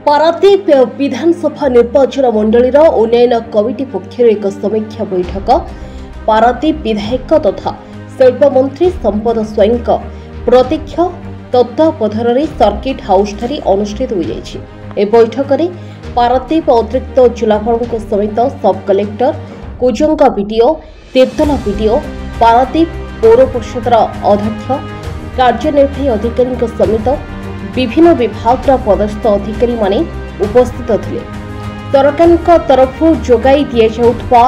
पारादीप विधानसभा निर्वाचन मंडलीर उन्नयन कमिटी पक्षर एक समीक्षा बैठक पारादीप विधायक तथा शिल्प मंत्री संपद स्वयं प्रत्यक्ष तत्वावधान सर्किट हाउस ठारे अनुष्ठित हो जाएगी। बैठक में पारादीप अतिरिक्त जिलापाल समेत sub collector Kujang BDO Tirtol BDO Paradip पौर परिषद अध्यक्ष कार्यनिर्वाही अधिकारी समेत विभिन्न विभाग पदस्थ अधिकारी माने उपस्थित थिले। सरकार तरफ जोगाई दिया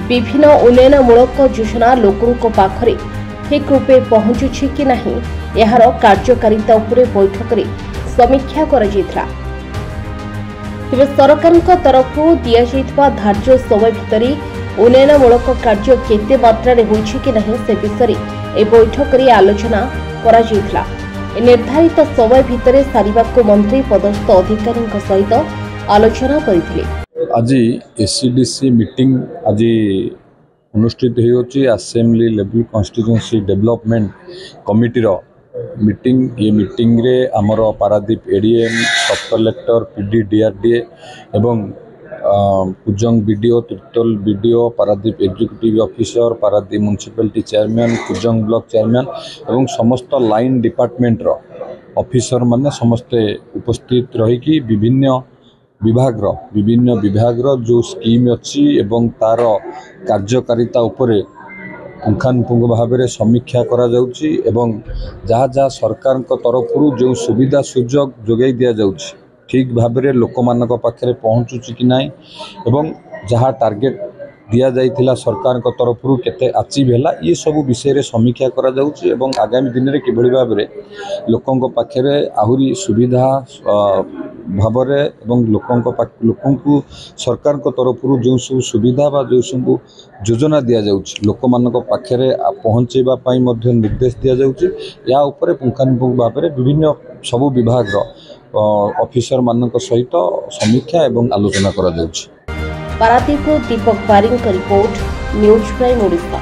विभिन्न उन्नयनमूलक योजना लोकों पाखरे ठीक रूपे पहुंचुछि कि नहीं यार कार्यकारिता उपरे बैठक में समीक्षा करा जायथिला। तेबे सरकार तरफ दिया जायथिबा धार्य समय भितर उन्नयनमूलक कार्य केते मात्रा रे होइछि कि नहीं से विषय ए बैठक में आलोचना करा जायथिला। निर्धारित समय भितर सारिबाको मंत्री पदस्थ अधिकारी सहित आलोचना करथिले। आज एससीडीसी मीटिंग आज अनुष्ठित होती assembly level constituency development committee meeting. ये मीटिंग रे आमर Paradip ADM sub collector PD DRDA एवं Kujang BDO Tirtol BDO Paradip executive officer Paradip municipality chairman Kujang block chairman एवं समस्त लाइन डिपार्टमेंट रो ऑफिसर माने समस्ते उपस्थित रही विभिन्न विभाग जो स्कीम अच्छी एवं तार कार्यकारिता उपरे पुंखानुपुंख भाव में समीक्षा करा जाउची एवं जहाँ जहाँ सरकार तरफ जो सुविधा सुजोग जोगाई दिया जाउची ठीक भाव में लोक मान पाखे पहुँचुची कि नाई एवं जहाँ टार्गेट दिया जाइथिला सरकार तरफ केते अचीव हैला ये सब विषय रे समीक्षा करा जाउची एवं आगामी दिन में किभली भाव में लोकों पाखे आहुरी सुविधा भाव में एवं लोकों सरकार तरफ जो सब सुविधा बा जो सब योजना दि जाउची लोक मान पाखे पहुँचेबा पई मध्य निर्देश दि जाउची या उपरे पुंखानुपुंख भाव में विभिन्न सब विभाग ऑफिसर मान सहित समीक्षा एवं आलोचना करा जाउची। पारादीप दीपक बारिंग रिपोर्ट न्यूज प्राइम ओडिशा।